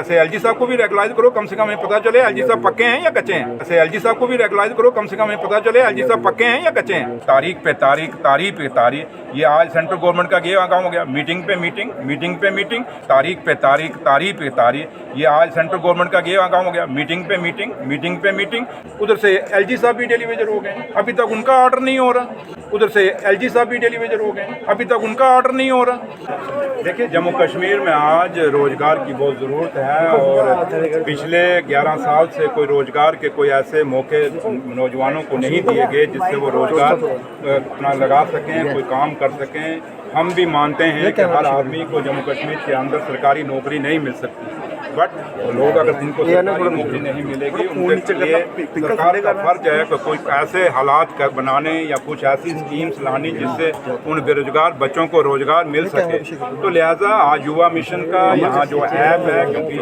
ऐसे एलजी साहब को भी रेगुलाइज करो, कम से कम हमें पता चले एलजी साहब पक्के हैं या कच्चे हैं। ऐसे एलजी साहब को भी रेगुलाइज करो, कम से कम हमें पता चले एलजी साहब पक्के हैं या कच्चे हैं। तारीख पे तारीख, तारीख पे तारीख, ये आज सेंट्रल गवर्नमेंट का ये काम हो गया। मीटिंग पे मीटिंग, मीटिंग पे मीटिंग, तारीख पे तारीख, तारीख पे तारीख, ये आज सेंट्रल गवर्नमेंट का ये काम हो गया। मीटिंग पे मीटिंग, मीटिंग पे मीटिंग। उधर से एलजी साहब भी टेलीविजन हो गए, अभी तक उनका ऑर्डर नहीं हो रहा। उधर से एलजी साहब भी टेलीविजन हो गए, अभी तक उनका ऑर्डर नहीं हो रहा। देखिए, जम्मू कश्मीर में आज रोजगार की बहुत ज़रूरत है और पिछले 11 साल से कोई रोजगार के कोई ऐसे मौके नौजवानों को नहीं दिए गए जिससे वो रोजगार अपना लगा सकें, कोई काम कर सकें। हम भी मानते हैं कि हर आदमी को जम्मू कश्मीर के अंदर सरकारी नौकरी नहीं मिल सकती, बट लोग अगर जिनको सरकारी नौकरी नहीं मिलेगी उनके लिए सरकार का फर्ज है कि कोई ऐसे हालात बनाने या कुछ ऐसी स्कीम्स लानी जिससे उन बेरोजगार बच्चों को रोजगार मिल सके। तो लिहाजा आज युवा मिशन का यहाँ जो ऐप है, क्योंकि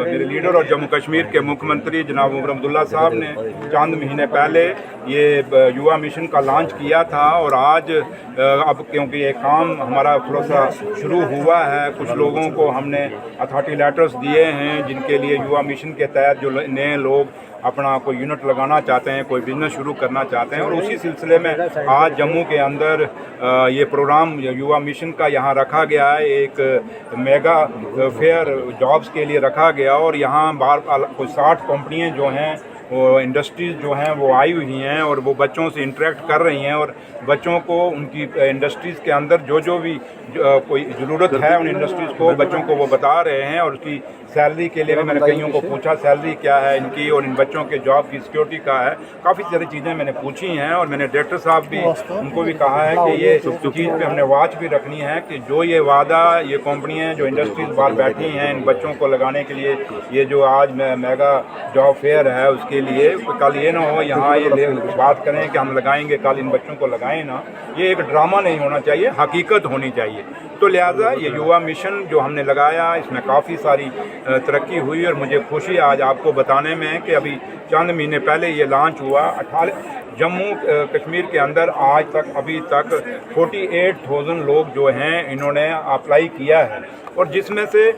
मेरे लीडर और जम्मू कश्मीर के मुख्यमंत्री जनाब उमर अब्दुल्ला साहब ने चंद महीने पहले ये युवा मिशन का लॉन्च किया था और आज अब क्योंकि ये काम हमारा थोड़ा सा शुरू हुआ है, कुछ लोगों को हमने अथॉरिटी लेटर्स दिए हैं जिनके लिए युवा मिशन के तहत जो नए लोग अपना कोई यूनिट लगाना चाहते हैं, कोई बिजनेस शुरू करना चाहते हैं। और उसी सिलसिले में आज जम्मू के अंदर ये प्रोग्राम युवा मिशन का यहाँ रखा गया है। एक मेगा फेयर जॉब्स के लिए रखा गया और यहाँ बाहर कोई 60 कंपनियाँ जो हैं, वो इंडस्ट्रीज़ जो हैं वो आई हुई हैं और वो बच्चों से इंटरेक्ट कर रही हैं और बच्चों को उनकी इंडस्ट्रीज़ के अंदर जो भी कोई ज़रूरत है उन इंडस्ट्रीज़ को बच्चों को वो बता रहे हैं। और उसकी सैलरी के लिए भी मैंने कईयों को पूछा सैलरी क्या है इनकी और इन बच्चों के जॉब की सिक्योरिटी का है। काफ़ी सारी चीज़ें मैंने पूछी हैं और मैंने डायरेक्टर साहब भी उनको भी कहा है कि ये चीज़ पे हमने वॉच भी रखनी है कि जो ये वादा ये कंपनियाँ जो इंडस्ट्रीज बाहर बैठी हैं इन बच्चों को लगाने के लिए, ये जो आज मेगा जॉब फेयर है उसके लिए, कल ये ना हो यहाँ ये बात करें कि हम लगाएंगे, कल इन बच्चों को लगाएं ना। ये एक ड्रामा नहीं होना चाहिए, हकीकत होनी चाहिए। तो लिहाजा ये युवा मिशन जो हमने लगाया इसमें काफ़ी सारी तरक्की हुई और मुझे खुशी आज आपको बताने में कि अभी चंद महीने पहले ये लॉन्च हुआ। 18 जम्मू कश्मीर के अंदर आज तक अभी तक 48,000 लोग जो हैं इन्होंने अप्लाई किया है और जिसमें से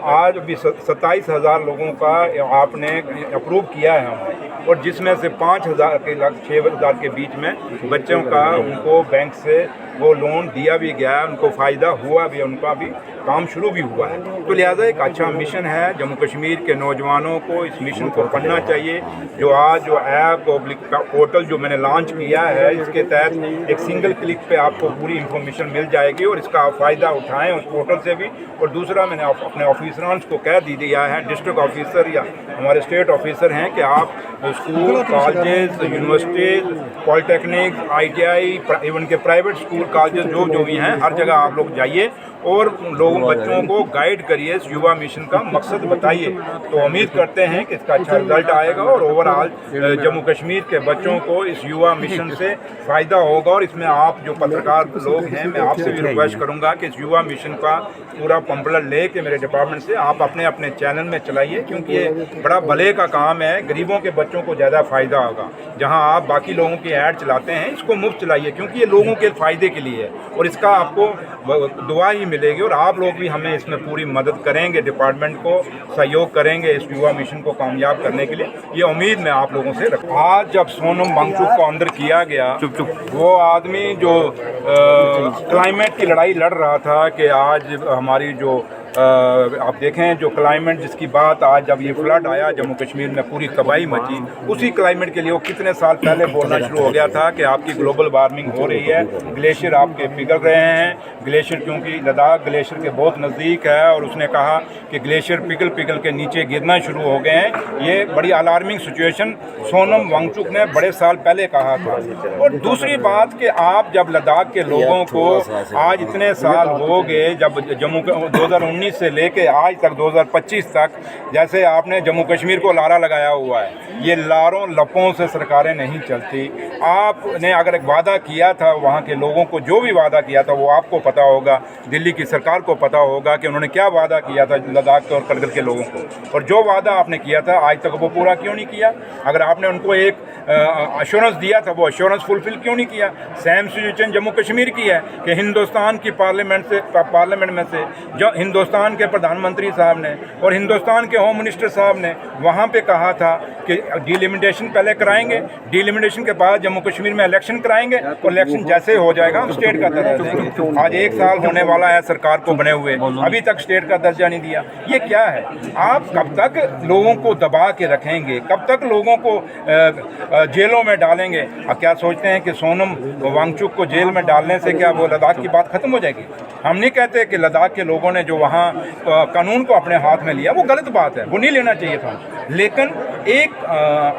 आज अभी 27,000 लोगों का आपने अप्रूव किया है हमने और जिसमें से 5,000 के 6,000 के बीच में बच्चों का उनको बैंक से वो लोन दिया भी गया है, उनको फ़ायदा हुआ भी, उनका भी काम शुरू भी हुआ है। तो लिहाजा एक अच्छा मिशन है। जम्मू कश्मीर के नौजवानों को इस मिशन को पढ़ना चाहिए। जो आज जो ऐप पोर्टल जो मैंने लॉन्च किया है इसके तहत एक सिंगल क्लिक पे आपको पूरी इंफॉर्मेशन मिल जाएगी और इसका आप फ़ायदा उठाएं उस पोर्टल से भी। और दूसरा मैंने अपने ऑफिसरान को कह दिया है, डिस्ट्रिक्ट ऑफिसर या हमारे स्टेट ऑफिसर हैं कि आप school, colleges, universities, polytechnic, ITI, even के प्राइवेट स्कूल कॉलेज जो भी हैं हर जगह आप लोग जाइए और लोगों बच्चों को गाइड करिए, इस युवा मिशन का मकसद बताइए। तो उम्मीद करते हैं कि इसका अच्छा रिजल्ट आएगा और ओवरऑल जम्मू कश्मीर के बच्चों को इस युवा मिशन से फ़ायदा होगा। और इसमें आप जो पत्रकार लोग हैं मैं आपसे भी रिक्वेस्ट करूंगा कि इस युवा मिशन का पूरा पंपलेट ले के मेरे डिपार्टमेंट से आप अपने अपने चैनल में चलाइए, क्योंकि ये बड़ा भले का काम है। गरीबों के बच्चों को ज़्यादा फ़ायदा होगा। जहाँ आप बाकी लोगों की ऐड चलाते हैं इसको मुफ्त चलाइए, क्योंकि ये लोगों के फ़ायदे के लिए है और इसका आपको दुआ ही मिलेगी। और आप लोग भी हमें इसमें पूरी मदद करेंगे, डिपार्टमेंट को सहयोग करेंगे इस युवा मिशन को कामयाब करने के लिए, ये उम्मीद मैं आप लोगों से रखता हूं। आज जब सोनम वांगचुक को अंदर किया गया, वो आदमी जो क्लाइमेट की लड़ाई लड़ रहा था कि आज हमारी जो आप देखें जो क्लाइमेट जिसकी बात आज जब ये फ्लड आया जम्मू कश्मीर में पूरी तबाही मची, उसी क्लाइमेट के लिए वो कितने साल पहले बोलना शुरू हो गया था कि आपकी ग्लोबल वार्मिंग हो रही है, ग्लेशियर आपके पिघल रहे हैं। ग्लेशियर क्योंकि लद्दाख ग्लेशियर के बहुत नज़दीक है और उसने कहा कि ग्लेशियर पिघल के नीचे गिरना शुरू हो गए हैं। ये बड़ी अलार्मिंग सिचुएशन सोनम वांगचुक ने बड़े साल पहले कहा था। और दूसरी बात कि आप जब लद्दाख के लोगों को आज इतने साल हो गए, जब जम्मू 2019 से लेके आज तक 2025 तक जैसे आपने जम्मू कश्मीर को लारा लगाया हुआ है, ये लारों लपों से सरकारें नहीं चलती। आपने अगर एक वादा किया था वहाँ के लोगों को, जो भी वादा किया था वो आपको पता होगा, दिल्ली की सरकार को पता होगा कि उन्होंने क्या वादा किया था लद्दाख के और करगिल के लोगों को, और जो वादा आपने किया था आज तक वो पूरा क्यों नहीं किया। अगर आपने उनको एक अश्योरेंस दिया था वो अश्योरेंस फुलफिल क्यों नहीं किया। सेम सिचुएशन जम्मू कश्मीर की है कि हिंदुस्तान की पार्लियामेंट में से जो हिंदुस्तान हिंदुस्तान के प्रधानमंत्री साहब ने और हिंदुस्तान के होम मिनिस्टर साहब ने वहाँ पे कहा था कि डिलिमिटेशन पहले कराएंगे, डिलिमिटेशन के बाद जम्मू कश्मीर में इलेक्शन कराएंगे और इलेक्शन जैसे हो जाएगा हम स्टेट का दर्जा देंगे। आज 1 साल होने वाला है सरकार को बने हुए, अभी तक स्टेट का दर्जा नहीं दिया। ये क्या है? आप कब तक लोगों को दबा के रखेंगे, कब तक लोगों को जेलों में डालेंगे? क्या सोचते हैं कि सोनम वांगचुक को जेल में डालने से क्या वो लद्दाख की बात खत्म हो जाएगी? हम नहीं कहते कि लद्दाख के लोगों ने जो वहाँ कानून को अपने हाथ में लिया वो गलत बात है, वो नहीं लेना चाहिए था, लेकिन एक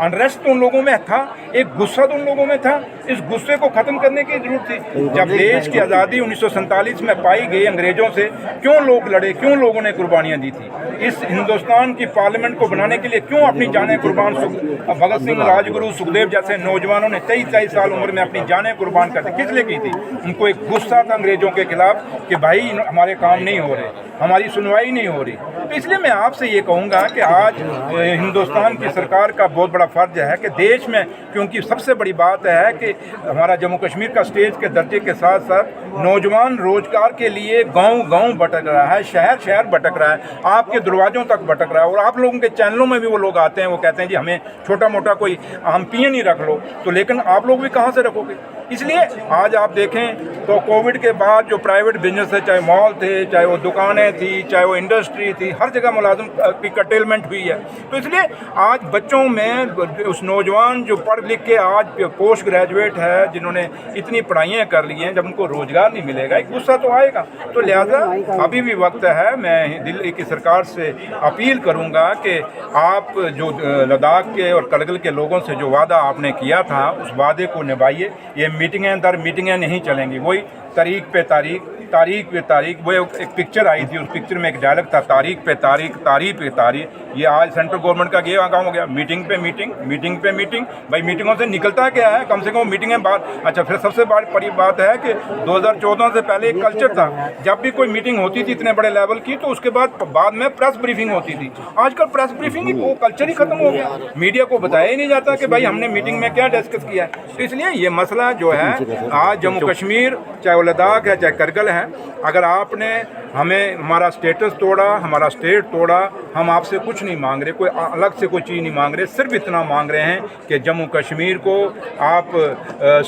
अनरेस्ट तो उन लोगों में था, एक गुस्सा तो उन लोगों में था। इस गुस्से को ख़त्म करने की जरूरत थी। जब देश की आज़ादी 1947 में पाई गई अंग्रेज़ों से, क्यों लोग लड़े, क्यों लोगों ने कुर्बानियाँ दी थी? इस हिंदुस्तान की पार्लियामेंट को बनाने के लिए क्यों अपनी जानें कुर्बान? भगत सिंह, राजगुरु, सुखदेव जैसे नौजवानों ने 23 साल उम्र में अपनी जानें कुर्बान कर दी। किस लिए की थी? उनको एक गुस्सा था अंग्रेज़ों के खिलाफ कि भाई हमारे काम नहीं हो रहे, हमारी सुनवाई नहीं हो रही। तो इसलिए मैं आपसे ये कहूँगा कि आज हिंदुस्तान की सरकार का बहुत बड़ा फर्ज है कि देश में, क्योंकि सबसे बड़ी बात है कि हमारा जम्मू कश्मीर का स्टेट के दर्जे के साथ साथ नौजवान रोजगार के लिए गांव-गांव भटक रहा है, शहर भटक रहा है, आपके दरवाज़ों तक भटक रहा है। और आप लोगों के चैनलों में भी वो लोग आते हैं, वो कहते हैं जी हमें छोटा मोटा कोई हम पिए नहीं रख लो, तो लेकिन आप लोग भी कहाँ से रखोगे? इसलिए आज आप देखें तो कोविड के बाद जो प्राइवेट बिजनेस है, चाहे मॉल थे, चाहे वो दुकानें थी, चाहे वो इंडस्ट्री थी, हर जगह मुलाजिम की कटेलमेंट हुई है। तो इसलिए आज बच्चों में उस नौजवान जो पढ़ लिख के आज पोस्ट ग्रेजुएट है, जिन्होंने इतनी पढ़ाइयाँ कर ली हैं, जब उनको रोज़गार नहीं मिलेगा एक गुस्सा तो आएगा। तो लिहाजा अभी भी वक्त है। मैं दिल्ली की सरकार से अपील करूँगा कि आप जो लद्दाख के और करगिल के लोगों से जो वादा आपने किया था, उस वादे को निभाइए। ये मीटिंगें दर मीटिंगें नहीं चलेंगी, वही तारीख पे तारीख। वो एक पिक्चर आई थी, उस पिक्चर में एक डायलॉग था, तारीख पे तारीख। ये आज सेंट्रल गवर्नमेंट का ये काम हो गया, मीटिंग पे मीटिंग। भाई मीटिंगों से निकलता क्या है? कम से कम मीटिंगें बात। अच्छा, फिर सबसे बड़ी बात है कि 2014 से पहले एक कल्चर था, जब भी कोई मीटिंग होती थी इतने बड़े लेवल की, तो उसके बाद में प्रेस ब्रीफिंग होती थी। आजकल प्रेस ब्रीफिंग वो कल्चर ही खत्म हो गया, मीडिया को बताया ही नहीं जाता कि भाई हमने मीटिंग में क्या डिस्कस किया है। तो इसलिए ये मसला जो है आज जम्मू कश्मीर, चाहे वो लद्दाख है, चाहे करगिल है, अगर आपने हमें हमारा स्टेटस तोड़ा, हमारा स्टेट तोड़ा, हम आपसे कुछ नहीं मांग रहे, कोई अलग से कोई चीज़ नहीं मांग रहे, सिर्फ इतना मांग रहे हैं कि जम्मू कश्मीर को आप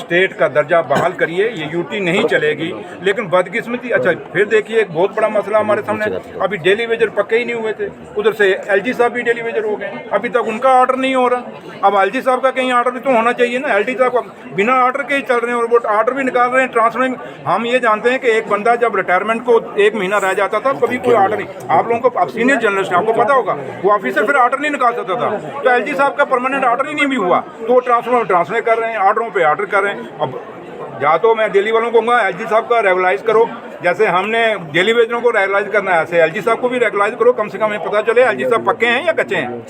स्टेट का दर्जा बहाल करिए। ये यूटी नहीं चलेगी। लेकिन बदकिस्मती, अच्छा फिर देखिए एक बहुत बड़ा मसला हमारे सामने, अभी डेली वेजर पक्के ही नहीं हुए थे, उधर से एलजी साहब भी डेली वेजर हो गए, अभी तक उनका ऑर्डर नहीं हो रहा। अब एलजी साहब का कहीं ऑर्डर भी तो होना चाहिए ना, एलजी साहब का बिना ऑर्डर के ही चल रहे हैं और वो ऑर्डर भी निकाल रहे हैं ट्रांसफर। हम ये जानते हैं कि एक बंदा जब रिटायरमेंट को 1 महीना रह जाता था, कभी कोई ऑर्डर नहीं। आप लोगों को, आप सीनियर जर्नलिस्ट हैं, आपको पता होगा, वो ऑफिसर फिर ऑर्डर नहीं निकाल सकता था। तो एलजी साहब का परमानेंट ऑर्डर ही नहीं भी हुआ, तो वो ट्रांसफर कर रहे हैं, ऑर्डरों पे ऑर्डर कर रहे हैं। अब या तो मैं दिल्ली वालों को कहूँगा एलजी साहब का रेगुलाइज करो, जैसे हमने डेली वेजरों को रेगुलाइज करना है, ऐसे एलजी साहब को भी रेगुलाइज करो, कम से कम हमें पता चले एलजी साहब पक्के हैं या कच्चे हैं।